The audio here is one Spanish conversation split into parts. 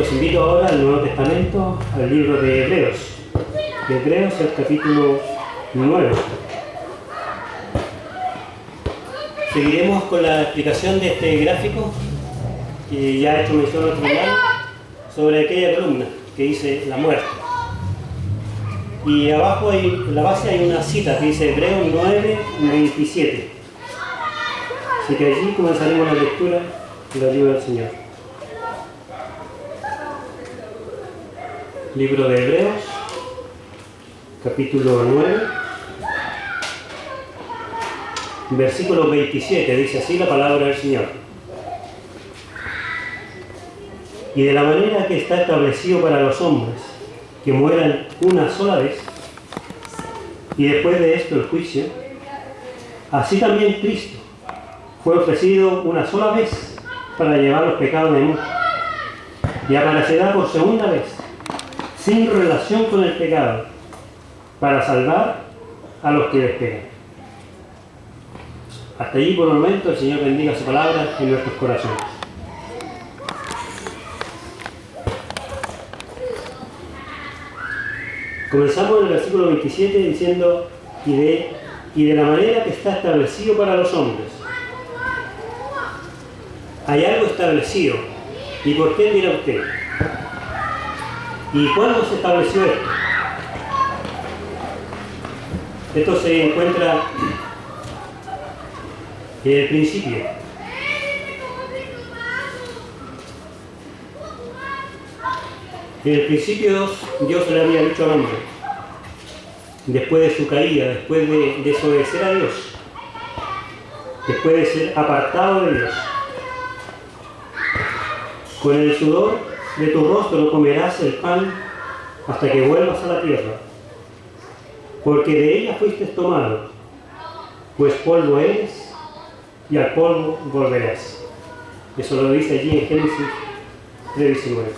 Los invito ahora al Nuevo Testamento, al libro de Hebreos. De Hebreos, el capítulo 9. Seguiremos con la explicación de este gráfico que ya he hecho mención otro día sobre aquella columna que dice la muerte. Y abajo en la base hay una cita que dice Hebreos 9:27. Así que allí comenzaremos la lectura del libro del Señor. Libro de Hebreos, capítulo 9, versículo 27, dice así la palabra del Señor. Y de la manera que está establecido para los hombres, que mueran una sola vez, y después de esto el juicio, así también Cristo fue ofrecido una sola vez para llevar los pecados de muchos, y aparecerá por segunda vez, sin relación con el pecado, para salvar a los que le esperan. Hasta allí por el momento. El Señor bendiga su palabra en nuestros corazones. Comenzamos en el versículo 27 diciendo y de la manera que está establecido para los hombres. Hay algo establecido. ¿Y por qué dirá usted? ¿Y cuándo se estableció esto? Esto se encuentra en el principio. En el principio Dios le había dicho al hombre, después de su caída, después de desobedecer a Dios, después de ser apartado de Dios, con el sudor de tu rostro comerás el pan hasta que vuelvas a la tierra, porque de ella fuiste tomado, pues polvo eres y al polvo volverás. Eso lo dice allí en Génesis 3:19.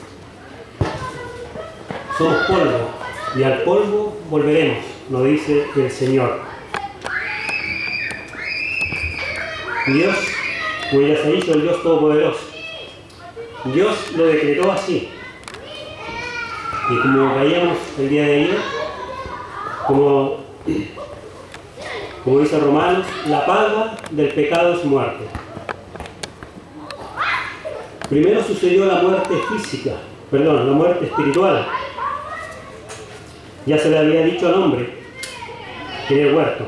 Somos polvo y al polvo volveremos, nos dice el Señor. Dios, como ya se ha dicho, el Dios Todopoderoso. Dios lo decretó así. Y como veíamos el día de ayer, como dice Romanos, la paga del pecado es muerte. Primero sucedió la muerte la muerte espiritual. Ya se le había dicho al hombre en el huerto,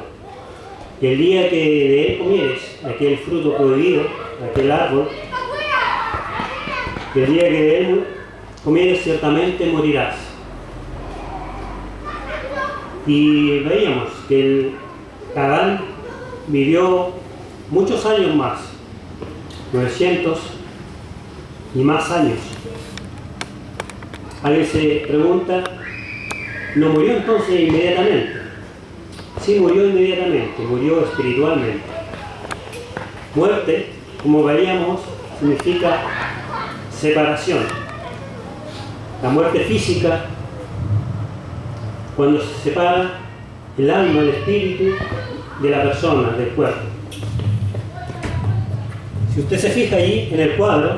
que el día que de él comieres, aquel fruto prohibido, aquel árbol, el día que de él comieres ciertamente morirás. Y veíamos que Adán vivió muchos años más, 900 y más años. Alguien se pregunta, ¿no murió entonces inmediatamente? Sí, murió inmediatamente, murió espiritualmente. Muerte, como veíamos, significa separación. La muerte física, cuando se separa el alma, el espíritu de la persona, del cuerpo. Si usted se fija allí en el cuadro,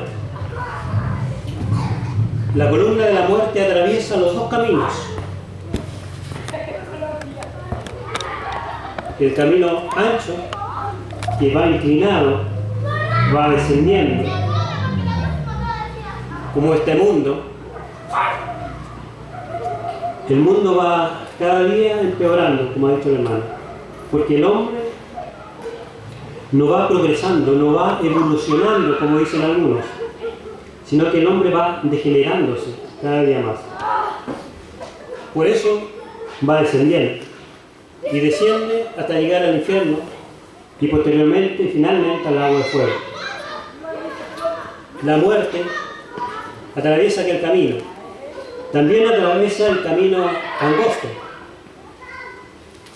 la columna de la muerte atraviesa los dos caminos. El camino ancho, que va inclinado, va descendiendo, como este mundo. El mundo va cada día empeorando, como ha dicho el hermano, porque el hombre no va progresando, no va evolucionando, como dicen algunos, sino que el hombre va degenerándose cada día más. Por eso va descendiendo y desciende hasta llegar al infierno y posteriormente, finalmente, al lago de fuego. La muerte atraviesa aquel camino. También atraviesa el camino angosto.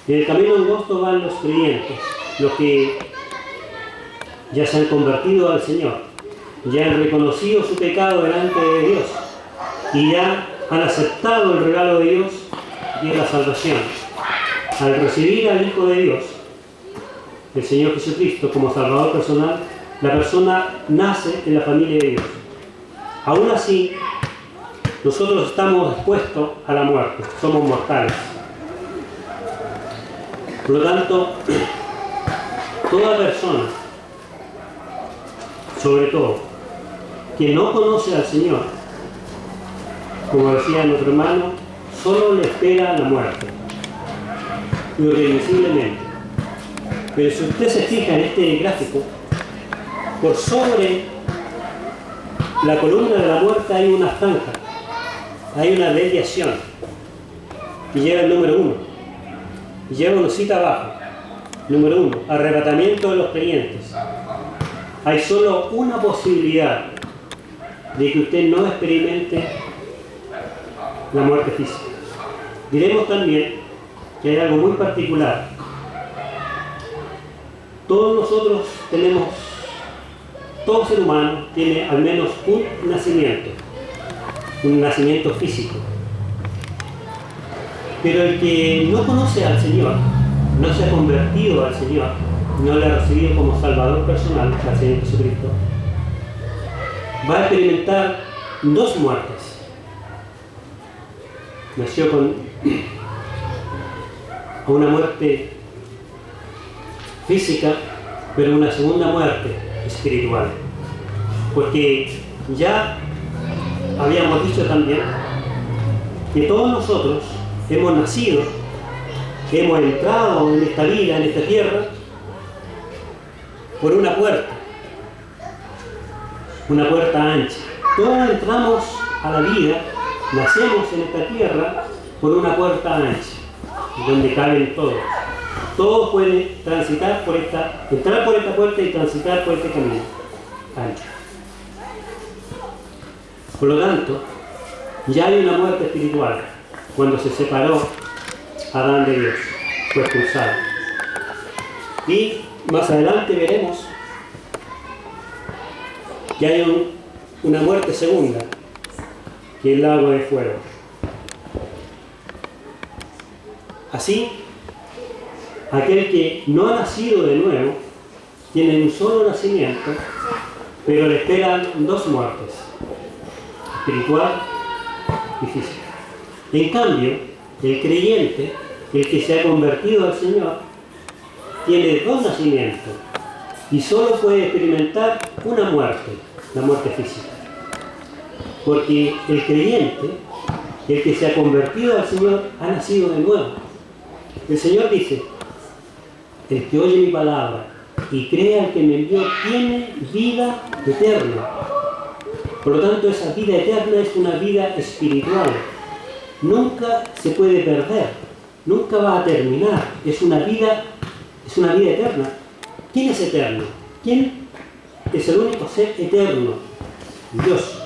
Y en el camino angosto van los creyentes, los que ya se han convertido al Señor, ya han reconocido su pecado delante de Dios y ya han aceptado el regalo de Dios y de la salvación. Al recibir al Hijo de Dios, el Señor Jesucristo, como Salvador personal, la persona nace en la familia de Dios. Aún así, nosotros estamos expuestos a la muerte, somos mortales. Por lo tanto, toda persona, sobre todo, que no conoce al Señor, como decía nuestro hermano, solo le espera la muerte, irremisiblemente. Pero si usted se fija en este gráfico, por sobre la columna de la muerte hay una franja, hay una desviación, y lleva el número 1, y lleva una cita abajo, número 1, arrebatamiento de los creyentes. Hay solo una posibilidad de que usted no experimente la muerte física. Diremos también que hay algo muy particular. Todos nosotros tenemos, todo ser humano tiene al menos un nacimiento físico. Pero el que no conoce al Señor, no se ha convertido al Señor, no le ha recibido como Salvador personal al Señor Jesucristo, va a experimentar dos muertes. Nació con una muerte física, pero una segunda muerte espiritual. Porque ya habíamos dicho también que todos nosotros hemos nacido, hemos entrado en esta vida, en esta tierra, por una puerta ancha. Todos entramos a la vida, nacemos en esta tierra por una puerta ancha, donde caben todos. Todos pueden transitar por entrar por esta puerta y transitar por este camino ancho. Por lo tanto, ya hay una muerte espiritual cuando se separó Adán de Dios, fue expulsado. Y más adelante veremos que hay una muerte segunda, que es el lago de fuego. Así, aquel que no ha nacido de nuevo tiene un solo nacimiento, pero le esperan dos muertes, espiritual y física. En cambio, el creyente, el que se ha convertido al Señor, tiene dos nacimientos y solo puede experimentar una muerte, la muerte física. Porque el creyente, el que se ha convertido al Señor, ha nacido de nuevo. El Señor dice: el que oye mi palabra y crea al que me envió tiene vida eterna. Por lo tanto, esa vida eterna es una vida espiritual. Nunca se puede perder, nunca va a terminar. Es una vida eterna. ¿Quién es eterno? ¿Quién es el único ser eterno? Dios.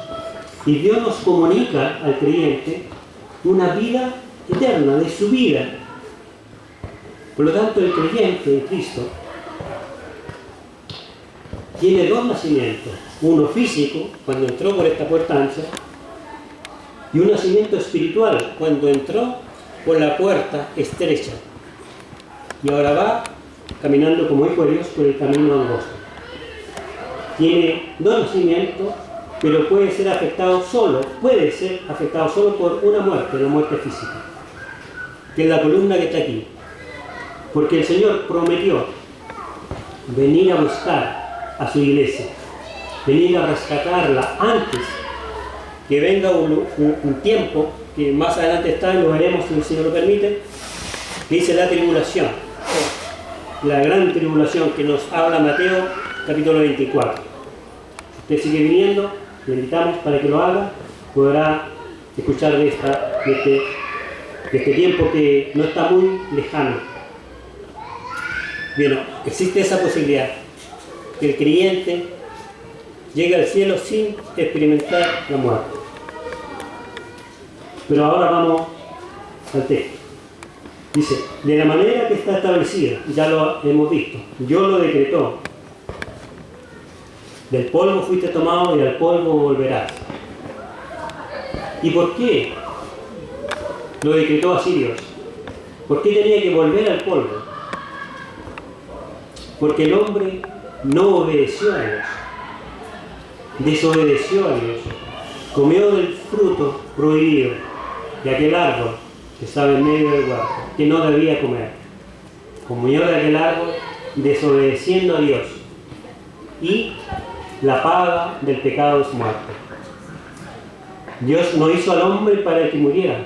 Y Dios nos comunica al creyente una vida eterna de su vida. Por lo tanto, el creyente en Cristo tiene dos nacimientos. Uno físico, cuando entró por esta puerta ancha, y un nacimiento espiritual, cuando entró por la puerta estrecha. Y ahora va caminando como hijo de Dios por el camino angosto. Tiene dos nacimientos, pero puede ser afectado solo por una muerte, la muerte física, que es la columna que está aquí. Porque el Señor prometió venir a buscar a su iglesia, venir a rescatarla antes que venga un tiempo, que más adelante está, y lo veremos si el Señor lo permite, que dice la tribulación, la gran tribulación que nos habla Mateo capítulo 24. Si usted sigue viniendo, le invitamos para que lo haga, podrá escuchar de este tiempo que no está muy lejano. Bien, existe esa posibilidad, que el creyente llegue al cielo sin experimentar la muerte. Pero ahora vamos al texto. Dice: de la manera que está establecida, ya lo hemos visto, Dios lo decretó. Del polvo fuiste tomado y al polvo volverás. ¿Y por qué lo decretó así Dios? ¿Por qué tenía que volver al polvo? Porque el hombre no obedeció a Dios, desobedeció a Dios, comió del fruto prohibido de aquel árbol que estaba en medio del huerto, que no debía comer. Comió de aquel árbol desobedeciendo a Dios. Y la paga del pecado es muerte. Dios no hizo al hombre para que muriera.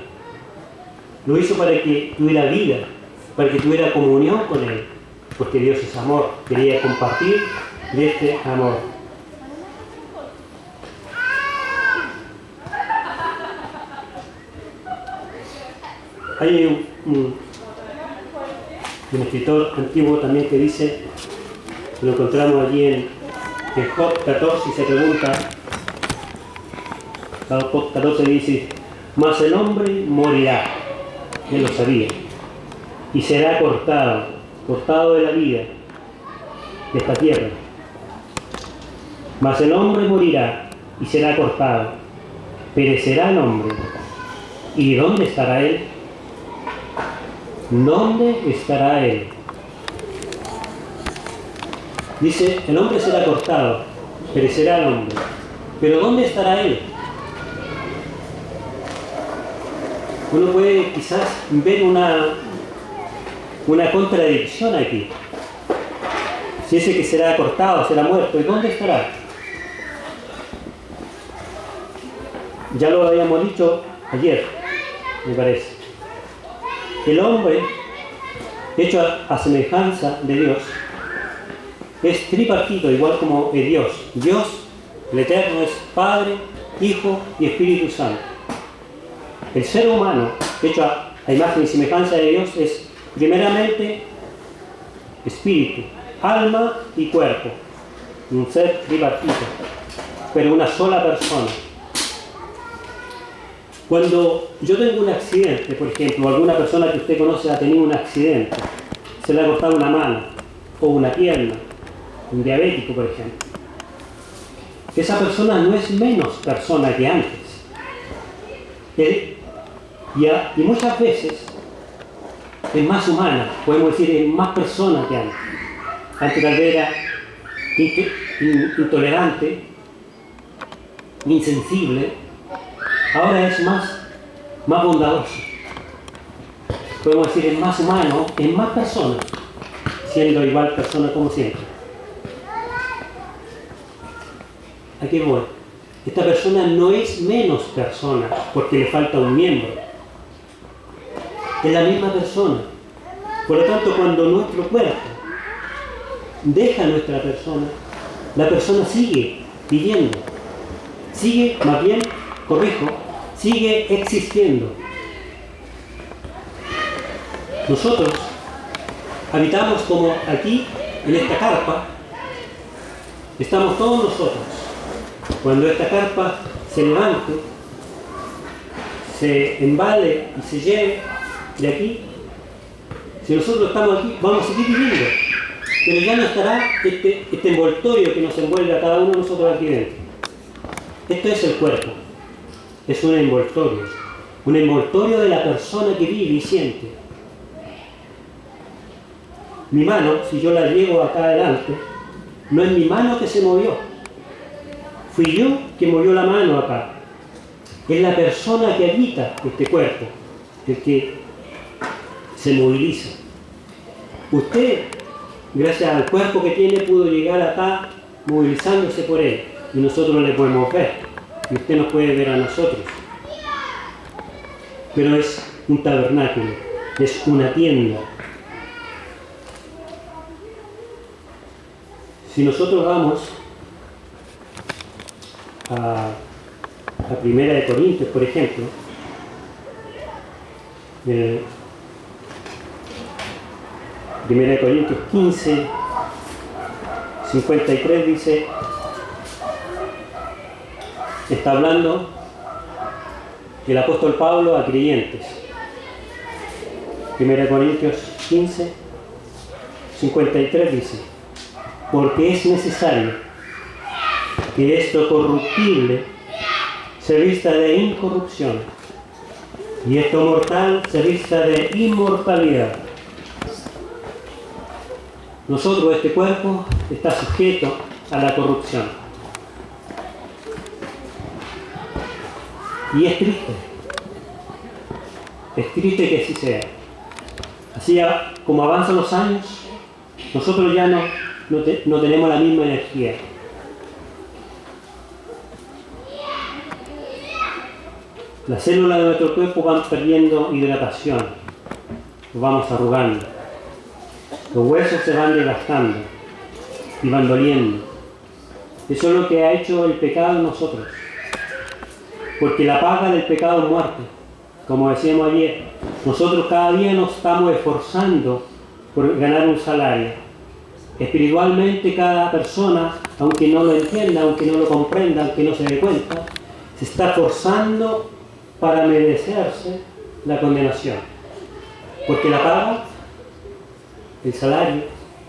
Lo hizo para que tuviera vida, para que tuviera comunión con Él. Porque Dios es amor. Quería compartir de este amor. Hay un escritor antiguo también que dice, lo encontramos allí en Job 14 y se pregunta, Job 14 dice, mas el hombre morirá, él lo sabía, y será cortado de la vida de esta tierra. Mas el hombre morirá y será cortado, perecerá el hombre. ¿Y dónde estará él? ¿Dónde estará él? Dice, el hombre será cortado, perecerá el hombre. ¿Pero dónde estará él? Uno puede quizás ver una contradicción aquí. Si ese que será cortado, será muerto, ¿y dónde estará? Ya lo habíamos dicho ayer, me parece. El hombre, hecho a semejanza de Dios, es tripartito, igual como es Dios. Dios, el Eterno, es Padre, Hijo y Espíritu Santo. El ser humano, hecho a imagen y semejanza de Dios, es primeramente espíritu, alma y cuerpo. Un ser tripartito, pero una sola persona. Cuando yo tengo un accidente, por ejemplo, alguna persona que usted conoce ha tenido un accidente, se le ha cortado una mano o una pierna, un diabético, por ejemplo, esa persona no es menos persona que antes. Y muchas veces es más humana, podemos decir, es más persona que antes. Antes tal vez era intolerante, insensible. Ahora es más bondadoso. Podemos decir, es más humano, es más persona, siendo igual persona como siempre. ¿A qué voy? Esta persona no es menos persona porque le falta un miembro. Es la misma persona. Por lo tanto, cuando nuestro cuerpo deja a nuestra persona, la persona sigue viviendo. Sigue, más bien, corrijo, sigue existiendo. Nosotros habitamos como aquí, en esta carpa, estamos todos nosotros. Cuando esta carpa se levante, se embale y se lleve de aquí, si nosotros estamos aquí, vamos a seguir viviendo. Pero ya no estará este envoltorio que nos envuelve a cada uno de nosotros aquí dentro. Esto es el cuerpo. Es un envoltorio de la persona que vive y siente. Mi mano, si yo la llevo acá adelante, no es mi mano que se movió. Fui yo que movió la mano acá. Es la persona que habita este cuerpo, el que se moviliza. Usted, gracias al cuerpo que tiene, pudo llegar acá movilizándose por él. Y nosotros le podemos ver. Y usted nos puede ver a nosotros. Pero es un tabernáculo, es una tienda. Si nosotros vamos a 1 Corintios, por ejemplo, 1 Corintios 15, 53 dice, está hablando el apóstol Pablo a creyentes. 1 Corintios 15, 53 dice, porque es necesario que esto corruptible se vista de incorrupción y esto mortal se vista de inmortalidad. Nosotros, este cuerpo, está sujeto a la corrupción. Y es triste. Es triste que así sea. Así como avanzan los años, nosotros ya no tenemos la misma energía. Las células de nuestro cuerpo van perdiendo hidratación, nos vamos arrugando, los huesos se van desgastando y van doliendo. Eso es lo que ha hecho el pecado en nosotros. Porque la paga del pecado es muerte. Como decíamos ayer, nosotros cada día nos estamos esforzando por ganar un salario. Espiritualmente cada persona, aunque no lo entienda, aunque no lo comprenda, aunque no se dé cuenta, se está esforzando para merecerse la condenación. Porque la paga, el salario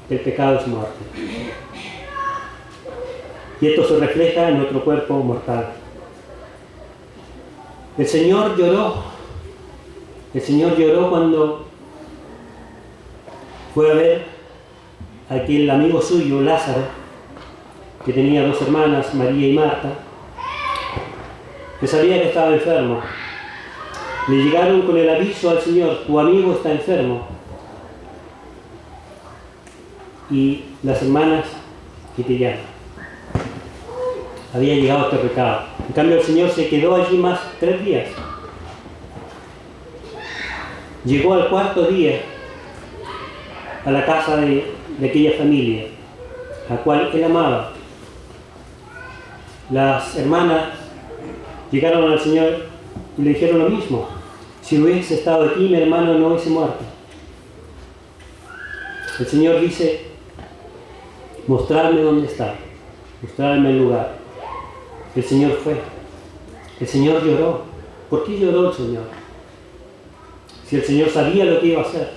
del pecado es muerte. Y esto se refleja en nuestro cuerpo mortal. El Señor lloró. El Señor lloró cuando fue a ver a aquel amigo suyo, Lázaro, que tenía 2 hermanas, María y Marta, que sabía que estaba enfermo. Le llegaron con el aviso al Señor: tu amigo está enfermo. Y las hermanas que te llaman. Había llegado este pecado. En cambio el Señor se quedó allí más 3 días. Llegó al 4.º día a la casa de aquella familia, a la cual él amaba. Las hermanas llegaron al Señor y le dijeron lo mismo: si hubiese estado aquí, mi hermano no hubiese muerto. El Señor dice: mostrarme dónde está, mostrarme el lugar. El Señor fue. El Señor lloró. ¿Por qué lloró el Señor? Si el Señor sabía lo que iba a hacer.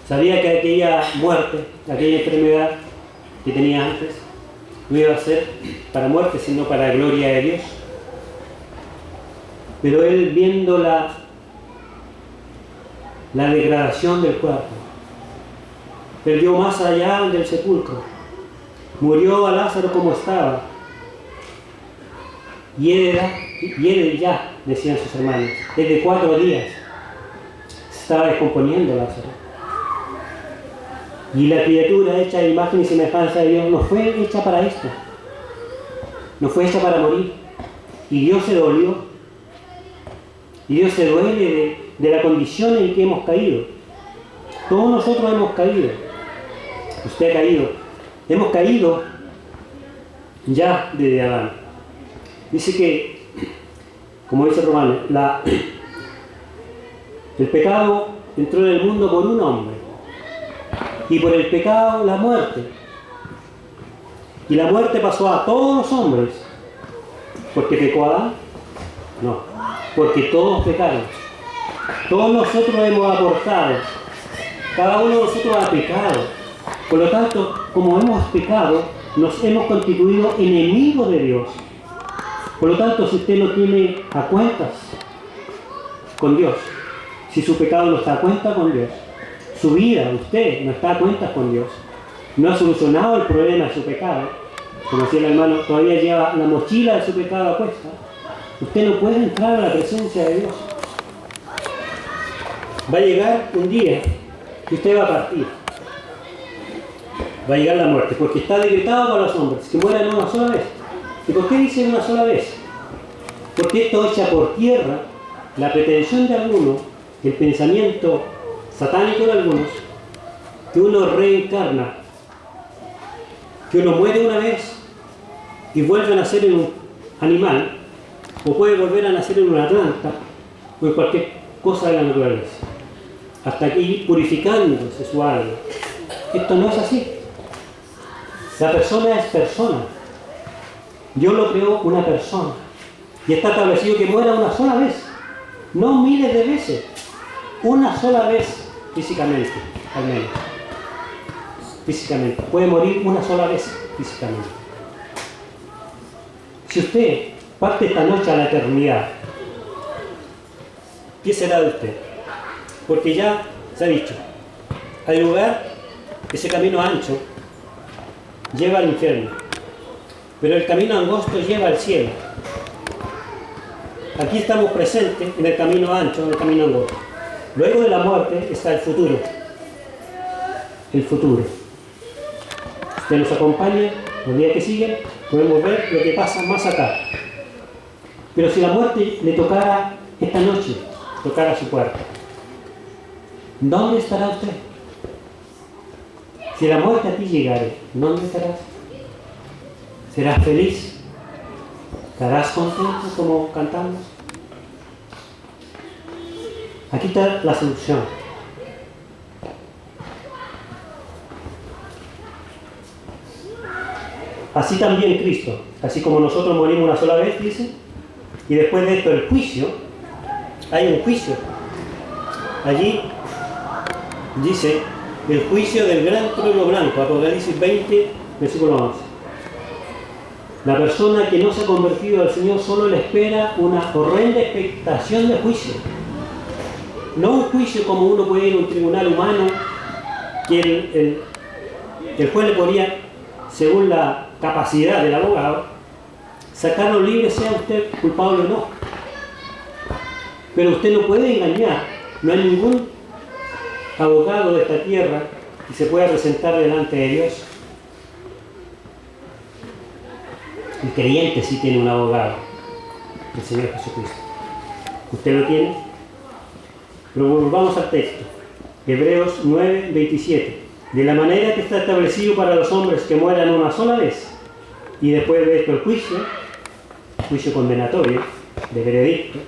Sabía que aquella muerte, aquella enfermedad que tenía antes, no iba a ser para muerte, sino para la gloria de Dios. Pero él, viendo la degradación del cuerpo, perdió más allá del sepulcro. Murió a Lázaro como estaba. Y él ya, decían sus hermanos, desde 4 días se estaba descomponiendo Lázaro. Y la criatura hecha a imagen y semejanza de Dios no fue hecha para esto. No fue hecha para morir. Y Dios se dolió. Y Dios se duele de la condición en que hemos caído. Todos nosotros hemos caído. Usted ha caído. Hemos caído ya desde Adán. Dice que, como dice Romano, el pecado entró en el mundo por un hombre. Y por el pecado la muerte. Y la muerte pasó a todos los hombres. ¿Porque pecó Adán? No. Porque todos pecaron. Todos nosotros hemos aportado. Cada uno de nosotros ha pecado. Por lo tanto, como hemos pecado, nos hemos constituido enemigos de Dios. Por lo tanto, si usted no tiene a cuentas con Dios, si su pecado no está a cuenta con Dios, su vida, usted no está a cuentas con Dios, no ha solucionado el problema de su pecado, como decía el hermano, todavía lleva la mochila de su pecado a cuesta, usted no puede entrar a la presencia de Dios. Va a llegar un día que usted va a partir. Va a llegar la muerte, porque está decretado para los hombres que mueran una sola vez. ¿Y por qué dice una sola vez? Porque esto echa por tierra la pretensión de algunos, el pensamiento satánico de algunos, que uno reencarna, que uno muere una vez y vuelve a nacer en un animal, o puede volver a nacer en una planta, o en cualquier cosa de la naturaleza, hasta aquí purificándose su alma. Esto no es así. La persona es persona. Dios lo creó una persona. Y está establecido que muera una sola vez. No miles de veces. Una sola vez físicamente, al menos. Físicamente. Puede morir una sola vez físicamente. Si usted parte esta noche a la eternidad, ¿qué será de usted? Porque ya se ha dicho, hay lugar, ese camino ancho lleva al infierno, pero el camino angosto lleva al cielo. aquí estamos presentes en el camino ancho, en el camino angosto. Luego de la muerte está el futuro. El futuro. Usted nos acompaña los días que siguen, podemos ver lo que pasa más acá. Pero si la muerte le tocara esta noche, tocara su puerta, ¿dónde estará usted? Si la muerte a ti llegare, ¿dónde estarás? ¿Serás feliz? ¿Estarás contento como cantamos? Aquí está la solución. Así también Cristo, así como nosotros morimos una sola vez, dice, y después de esto el juicio, hay un juicio. Allí dice el juicio del gran trono blanco, Apocalipsis 20, versículo 11. La persona que no se ha convertido al Señor solo le espera una horrenda expectación de juicio. No un juicio como uno puede ir a un tribunal humano, que el juez le podría, según la capacidad del abogado, sacarlo libre, sea usted culpable o no. Pero usted no puede engañar. No hay ningún abogado de esta tierra que se pueda presentar delante de Dios. El creyente sí tiene un abogado, el Señor Jesucristo. ¿Usted lo tiene? Pero volvamos al texto. Hebreos 9, 27. De la manera que está establecido para los hombres que mueran una sola vez, y después de esto el juicio condenatorio, de veredicto,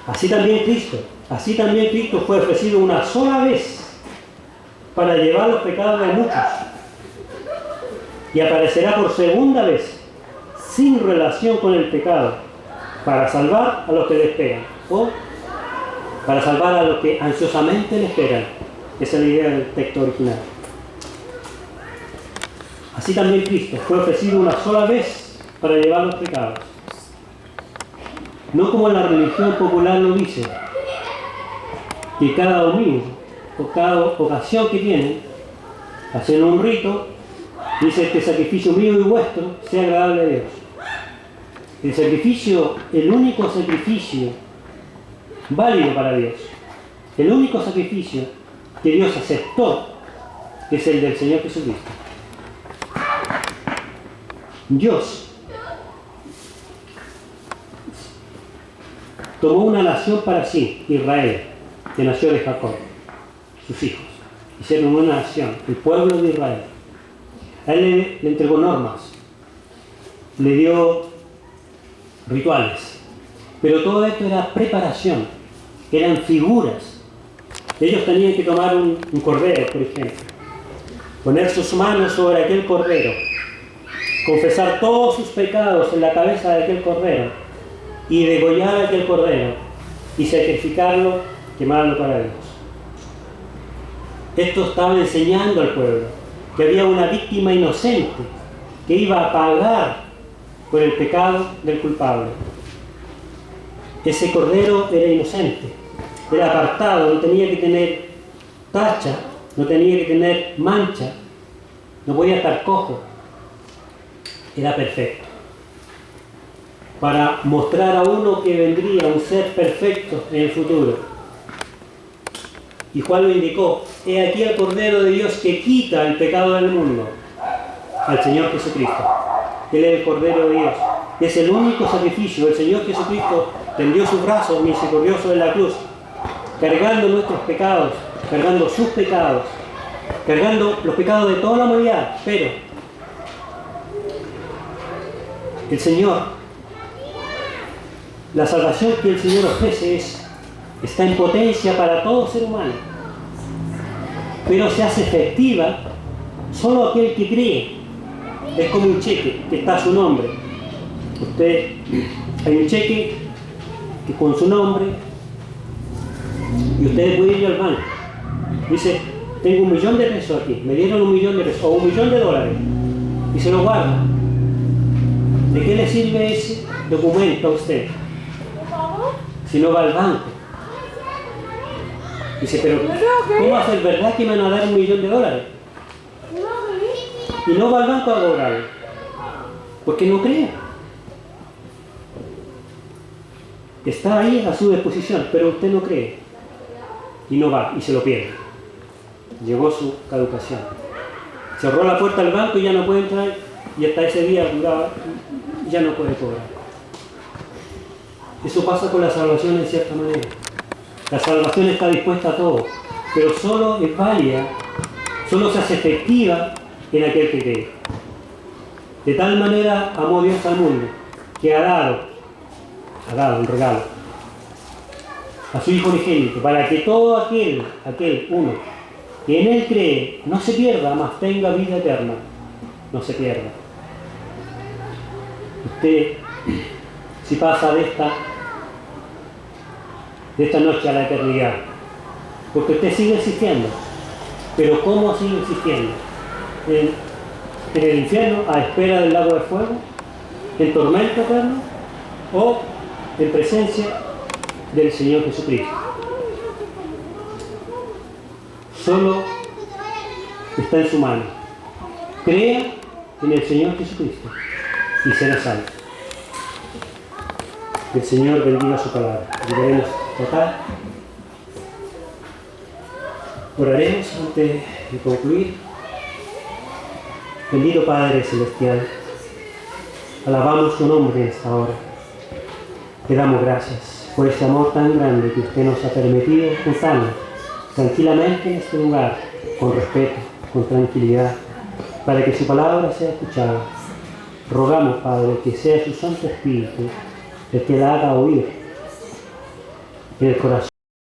así también Cristo fue ofrecido una sola vez para llevar los pecados de muchos, y aparecerá por segunda vez, sin relación con el pecado, para salvar a los que le esperan, o para salvar a los que ansiosamente le esperan. Esa es la idea del texto original. Así también Cristo fue ofrecido una sola vez para llevar los pecados. No como la religión popular lo dice, que cada domingo o cada ocasión que tienen, hacen un rito, dice: este sacrificio mío y vuestro sea agradable a Dios. El sacrificio, el único sacrificio válido para Dios, el único sacrificio que Dios aceptó, es el del Señor Jesucristo. Dios tomó una nación para sí, Israel, que nació de Jacob, sus hijos. Hicieron una nación, el pueblo de Israel. A él le entregó normas, le dio rituales, pero todo esto era preparación, eran figuras. Ellos tenían que tomar un cordero, por ejemplo, poner sus manos sobre aquel cordero, confesar todos sus pecados en la cabeza de aquel cordero y degollar aquel cordero y sacrificarlo, quemarlo para Dios. Esto estaba enseñando al pueblo que había una víctima inocente que iba a pagar por el pecado del culpable. Ese cordero era inocente, era apartado, no tenía que tener tacha, no tenía que tener mancha, no podía estar cojo, era perfecto. Para mostrar a uno que vendría un ser perfecto en el futuro. Y Juan lo indicó: he aquí el Cordero de Dios que quita el pecado del mundo, al Señor Jesucristo. Él es el Cordero de Dios. Es el único sacrificio. El Señor Jesucristo tendió sus brazos misericordiosos en la cruz, cargando nuestros pecados, cargando sus pecados, cargando los pecados de toda la humanidad. Pero el Señor, la salvación que el Señor ofrece está en potencia para todo ser humano, pero se hace efectiva solo aquel que cree. Es como un cheque que está a su nombre. Hay un cheque que con su nombre, y usted puede ir al banco, dice: tengo $1.000.000 de pesos aquí, me dieron $1.000.000 de pesos o $1.000.000, y se lo guarda. ¿De qué le sirve ese documento a usted si no va al banco? Dice: pero ¿cómo va a ser verdad que me van a dar $1.000.000? Y no va al banco a cobrarlo, porque no cree. está ahí a su disposición, pero usted no cree y no va y se lo pierde. Llegó su caducación. Cerró la puerta del banco y ya no puede entrar y hasta ese día duraba, ya no puede cobrar. Eso pasa con la salvación en cierta manera. La salvación está dispuesta a todo, pero solo es válida, solo se hace efectiva en aquel que cree. De tal manera amó Dios al mundo, que ha dado un regalo a su Hijo unigénito, para que todo aquel uno, que en Él cree, no se pierda, mas tenga vida eterna. No se pierda. Usted, si pasa de esta noche a la eternidad, porque usted sigue existiendo, pero ¿cómo sigue existiendo? ¿En el infierno, a espera del lago de fuego? ¿En tormento eterno? ¿O en presencia del Señor Jesucristo? Solo está en su mano. Crea en el Señor Jesucristo y será salvo. Que el Señor bendiga su palabra. Llegaremos total. Oraremos antes de concluir. Bendito Padre Celestial, alabamos su nombre en esta hora. Te damos gracias por ese amor tan grande que usted nos ha permitido juntarnos tranquilamente en este lugar, con respeto, con tranquilidad, para que su palabra sea escuchada. Rogamos, Padre, que sea su Santo Espíritu el que la haga oír en el corazón